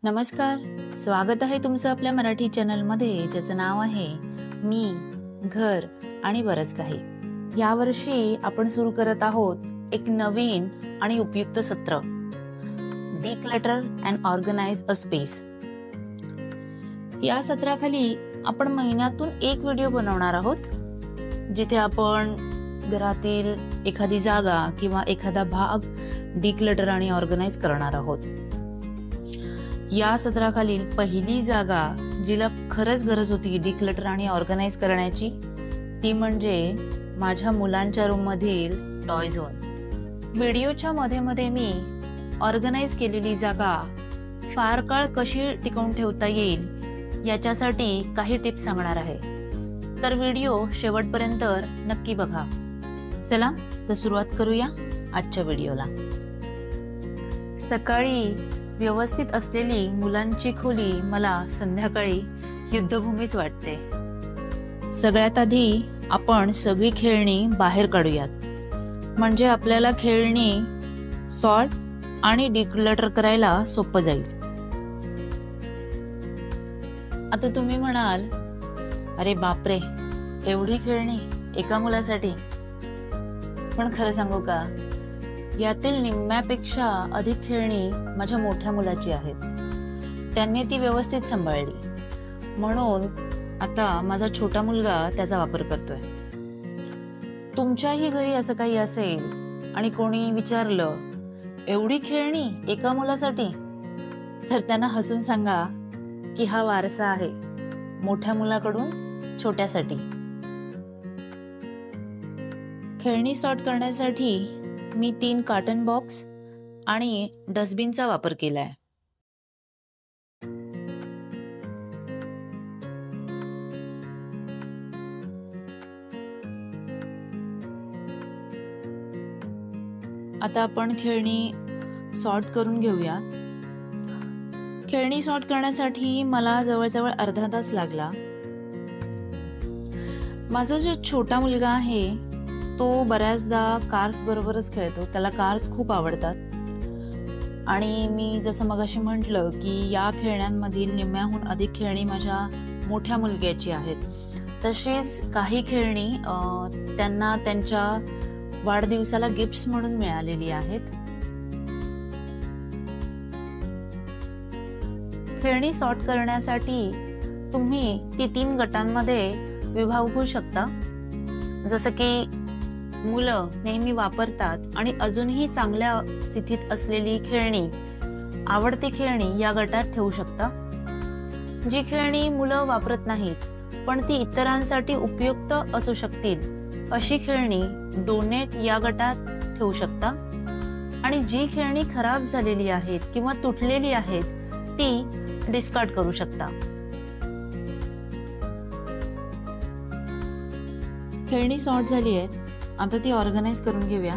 नमस्कार, स्वागत आहे तुमचं आपल्या मराठी चॅनलमध्ये, ज्याचं नाव आहे मी, घर आणि बरंच काही. यावर्षी आपण सुरू करत आहोत एक नवीन आणि उपयुक्त सत्र, declutter and organise a space. या सत्राखाली आपण महिन्यातून एक व्हिडिओ बनवणार आहोत, जिथे आपण घरातील एखादी जागा किंवा एखादा भाग डिक्लटर आणि ऑर्गनाइज करणार आहोत. या सत्राखालील पहिली जागा जिला खरंच गरज होती डिक्लटर आणि ऑर्गनाइज करण्याची, ती म्हणजे माझ्या मुलांच्या रूम मधील टॉय झोन. व्हिडिओच्या मध्ये मी ऑर्गनाइज केलेली जागा फार काळ कशी टिकवून ठेवता येईल याच्यासाठी काही टिप्स सांगणार आहे, तर व्हिडिओ शेवटपर्यंत नक्की बघा. चला तर सुरुवात करूया आजच्या व्हिडिओला. सकाळी व्यवस्थित असलेली मुलांची खोली मला संध्याकाळी युद्धभूमीच वाटते. सगळ्यात आधी आपण सगळी खेळणी बाहेर काढूयात, म्हणजे आपल्याला खेळणी सॉर्ट आणि डिक्लटर करायला सोपं जाईल. आता तुम्ही म्हणाल, अरे बापरे, एवढी खेळणी एका मुलासाठी? पण खरं सांगू का, यातील निम्म्यापेक्षा अधिक खेळणी माझ्या मोठ्या मुलाची आहेत. त्यांनी ती व्यवस्थित सांभाळली, म्हणून आता माझा छोटा मुलगा त्याचा वापर करतोय. तुमच्याही घरी असं काही असेल आणि कोणी विचारलं, एवढी खेळणी एका मुलासाठी, तर त्यांना हसून सांगा की हा वारसा आहे मोठ्या मुलाकडून छोट्यासाठी. खेळणी सॉर्ट करण्यासाठी मी 3 कार्टन बॉक्स आणि डस्टबिनचा वापर केलाय. आता आपण खेळणी सॉर्ट करून घेऊया. खेळणी सॉर्ट करण्यासाठी मला जवळजवळ अर्धा तास लागला. माझा जो छोटा मुलगा आहे तो बऱ्याचदा कार्स बरोबरच खेळतो. त्याला कार्स खूप आवडतात, आणि मी जसं मगाशी म्हटलं की या खेळण्यांमधील निम्म्याहून अधिक खेळणी माझ्या मोठ्या मुलग्याची आहेत. तशीच काही खेळणी त्यांना त्यांच्या वाढदिवसाला गिफ्ट्स म्हणून मिळालेली आहेत. खेळणी सॉर्ट करण्यासाठी तुम्ही ती 3 गटांमध्ये विभागू शकता. जसं की मुलं नेहमी वापरतात आणि अजूनही चांगल्या स्थितीत असलेली खेळणी, आवडती खेळणी या गटात ठेवू शकता. जी खेळणी मुलं वापरत नाहीत पण ती इतरांसाठी उपयुक्त असू शकतील अशी खेळणी डोनेट या गटात ठेवू शकता. आणि जी खेळणी खराब झालेली आहेत किंवा तुटलेली आहेत ती डिस्कार्ड करू शकता. खेळणी सॉर्ट झाली आहेत, आता ती ऑर्गनाइज करून घेऊया.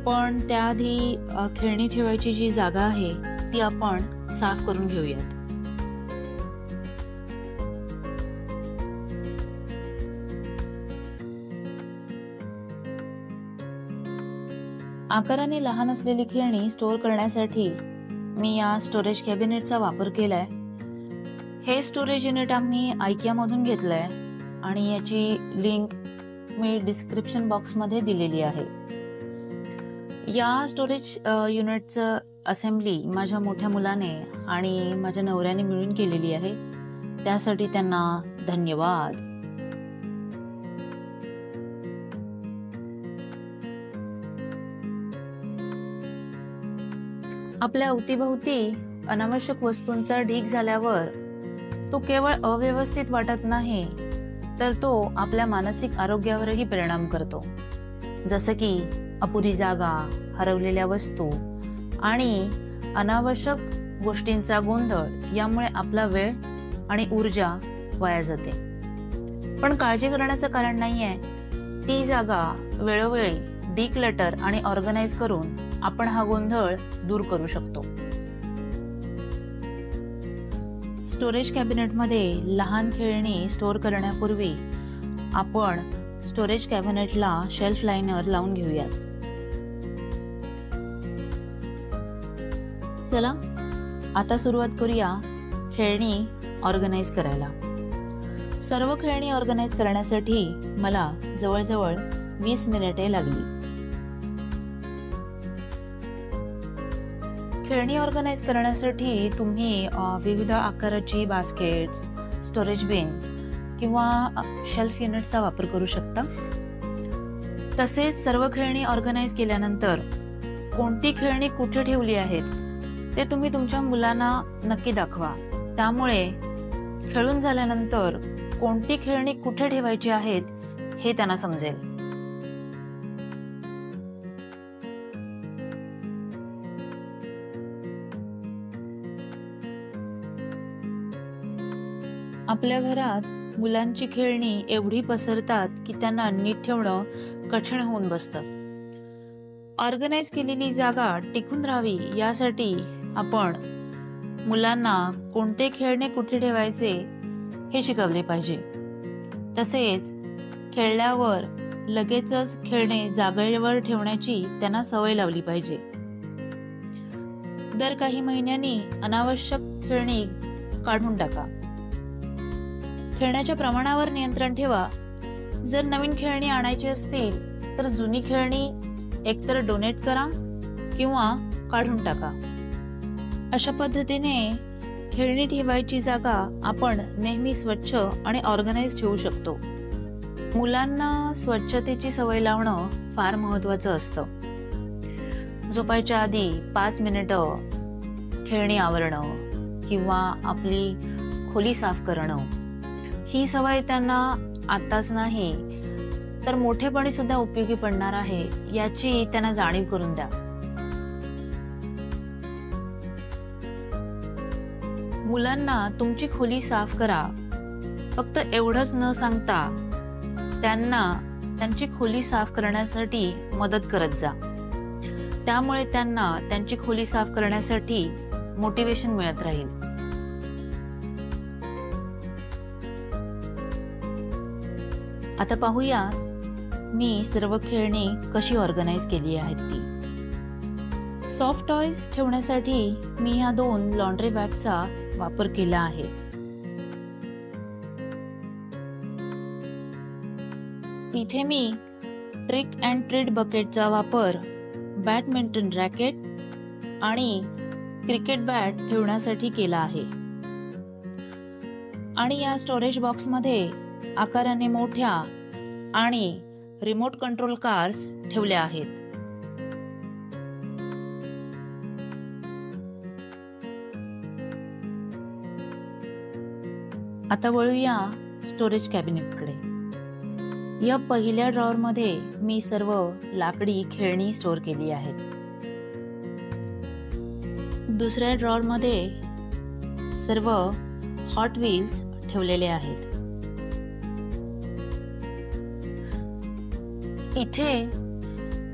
पण त्याआधी खेळणी ठेवायची जी जागा आहे ती आपण साफ करून घेऊयात. आकाराने लहान असलेली खेळणी स्टोअर करण्यासाठी मी या स्टोरेज कॅबिनेटचा वापर केलाय. हे स्टोरेज युनिट आम्ही IKEA मधून घेतलंय आणि याची लिंक मी डिस्क्रिप्शन बॉक्समध्ये दिलेली आहे. या स्टोरेज युनिटचं असेंब्ली माझ्या मोठ्या मुलाने आणि माझ्या नवऱ्याने मिळून केलेली आहे. त्यासाठी त्यांना धन्यवाद. आपल्या अवतीभोवती अनावश्यक वस्तूंचा ढीग झाल्यावर तो केवळ अव्यवस्थित वाटत नाही, तर तो आपल्या मानसिक आरोग्यावरही परिणाम करतो. जसं की अपुरी जागा, हरवलेल्या वस्तू आणि अनावश्यक गोष्टींचा गोंधळ यामुळे आपला वेळ आणि ऊर्जा वाया जाते. पण काळजी करण्याचं कारण नाहीये. ती जागा वेळोवेळी डिक्लटर आणि ऑर्गनाइज करून आपण हा गोंधळ दूर करू शकतो. स्टोरेज कॅबिनेटमध्ये लहान खेळणी स्टोअर करण्यापूर्वी आपण स्टोरेज कॅबिनेटला शेल्फ लाइनर लावून घेऊयात. चला आता सुरुवात करूया खेळणी ऑर्गनाइज करायला. सर्व खेळणी ऑर्गनाइज करण्यासाठी मला जवळजवळ 20 मिनिटे लागली. खेळणी ऑर्गनाइज करण्यासाठी तुम्ही विविध आकाराची बास्केट्स, स्टोरेज बिन किंवा शेल्फ युनिटचा वापर करू शकता. तसेच सर्व खेळणी ऑर्गनाइज केल्यानंतर कोणती खेळणी कुठे ठेवली आहेत ते तुम्ही तुमच्या मुलांना नक्की दाखवा. त्यामुळे खेळून झाल्यानंतर कोणती खेळणी कुठे ठेवायची आहेत हे त्यांना समजेल. आपल्या घरात मुलांची खेळणी एवढी पसरतात की त्यांना नीट ठेवणं कठीण होऊन बसतं. ऑर्गनाइज केलेली जागा टिकून राहावी यासाठी आपण मुलांना कोणते खेळणे कुठे ठेवायचे हे शिकवले पाहिजे. तसेच खेळल्यावर लगेचच खेळणे जागेवर ठेवण्याची त्यांना सवय लावली पाहिजे. दर काही महिन्यांनी अनावश्यक खेळणी काढून टाका. खेळण्याच्या प्रमाणावर नियंत्रण ठेवा. जर नवीन खेळणी आणायची असतील तर जुनी खेळणी एकतर डोनेट करा किंवा काढून टाका. अशा पद्धतीने खेळणी ठेवायची जागा आपण नेहमी स्वच्छ आणि ऑर्गनाइज ठेवू शकतो. मुलांना स्वच्छतेची सवय लावणं फार महत्त्वाचं असतं. झोपायच्या आधी 5 मिनिटं खेळणी आवरणं किंवा आपली खोली साफ करणं ही सवय त्यांना आताच नाही तर मोठेपणी सुद्धा उपयोगी पडणार आहे याची त्यांना जाणीव करून द्या. मुलांना तुमची खोली साफ करा फक्त एवढंच न सांगता त्यांना त्यांची खोली साफ करण्यासाठी मदत करत जा. त्यामुळे त्यांना त्यांची खोली साफ करण्यासाठी मोटिवेशन मिळत राहील. आता पाहूया मी सर्व खेळणी कशी ऑर्गनाइज केली आहेत ती. सॉफ्ट टॉयज ठेवण्यासाठी मी ह्या 2 लॉन्ड्री बॅगचा वापर केला आहे. इथे मी ट्रिक अँड ट्रीट बकेटचा वापर बॅडमिंटन रॅकेट आणि क्रिकेट बॅट ठेवण्यासाठी केला आहे. आणि या स्टोरेज बॉक्समध्ये आकाराने मोठ्या आणि रिमोट कंट्रोल कार्स ठेवल्या आहेत. आता वळूया स्टोरेज कॅबिनेटकडे. या पहिल्या ड्रॉवर मध्ये मी सर्व लाकडी खेळणी स्टोअर केली आहेत. दुसऱ्या ड्रॉवर मध्ये सर्व हॉट व्हील्स ठेवलेले आहेत. इथे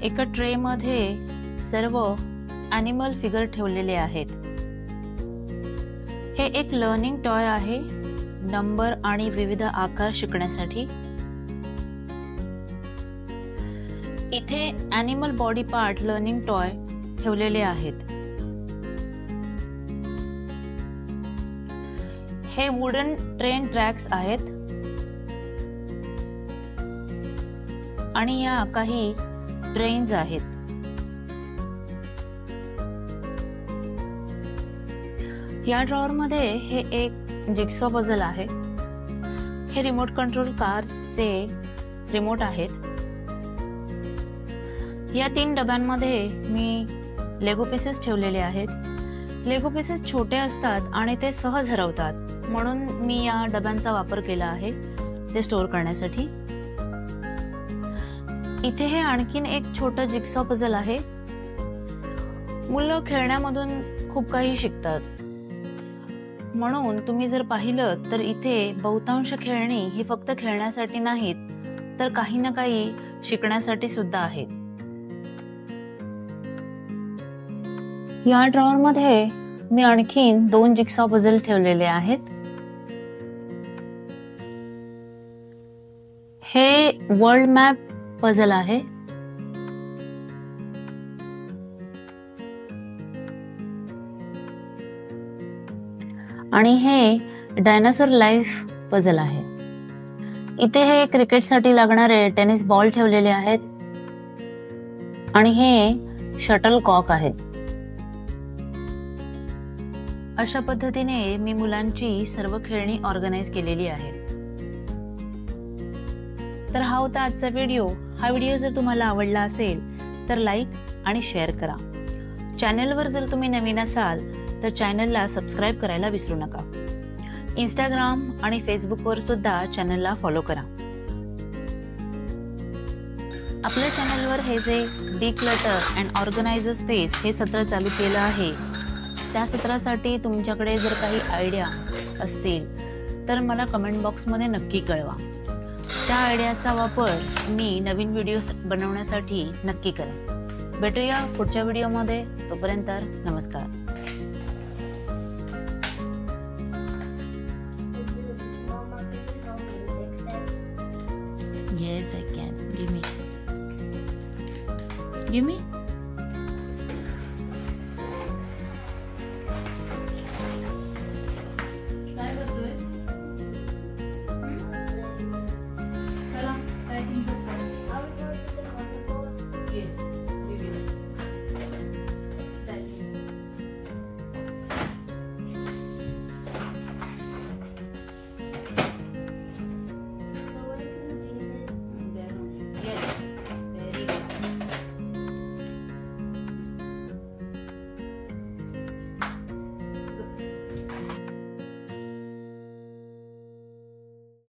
एका ट्रे मध्ये सर्व ॲनिमल फिगर ठेवलेले आहेत. हे एक लर्निंग टॉय आहे नंबर आणि विविध आकार शिकण्यासाठी. इथे animal body part learning toy ठेवलेले आहेत. हे वुडन ट्रेन ट्रॅक्स आहेत आणि या काही ट्रेन्स आहेत. या ड्रॉवर मध्ये हे एक जिग्सॉ पझल आहे. हे रिमोट कंट्रोल कार्सचे रिमोट आहेत. या 3 डब्यांमध्ये मी लेगो पीसेस ठेवलेले आहेत. लेगो पीसेस छोटे असतात आणि ते सहज हरवतात म्हणून मी या डब्यांचा वापर केला आहे ते स्टोअर करण्यासाठी. इथे हे आणखीन एक छोटं जिग्सॉ पझल आहे. मुलं खेळण्यामधून खूप काही शिकतात म्हणून तुम्ही जर पाहिलं तर इथे बहुतांश खेळणी ही फक्त खेळण्यासाठी नाहीत तर काही ना काही शिकण्यासाठी सुद्धा आहेत. या ड्रॉवर मध्ये मी आणखीन 2 जिग्सॉ पझल ठेवलेले आहेत. हे वर्ल्ड मॅप पझल आहे. आणि हे डायनासोर लाईफ पझल आहे. इथे हे क्रिकेटसाठी लागणारे टेनिस बॉल ठेवलेले आहेत आणि हे शटल कॉक आहेत. अशा पद्धतीने मी मुलांची सर्व खेळणी ऑर्गनाइज केलेली आहेत. तर हा होता आजचा व्हिडिओ. हा व्हिडिओ जर तुम्हाला आवडला असेल तर लाईक आणि शेअर करा. चॅनलवर जर तुम्ही नवीन असाल तर चॅनलला सबस्क्राईब करायला विसरू नका. इंस्टाग्राम आणि फेसबुकवर सुद्धा चॅनलला फॉलो करा. आपल्या चॅनलवर हे जे डिक्लटर अँड ऑर्गनाइज स्पेस हे सत्र चालू केलं आहे, त्या सत्रासाठी तुमच्याकडे जर काही आयडिया असतील तर मला कमेंट बॉक्समध्ये नक्की कळवा. त्या आयडियाचा वापर मी नवीन व्हिडिओज बनवण्यासाठी नक्की करेन. भेटूया पुढच्या व्हिडिओमध्ये. तोपर्यंत नमस्कार. Yes, I can. Give me.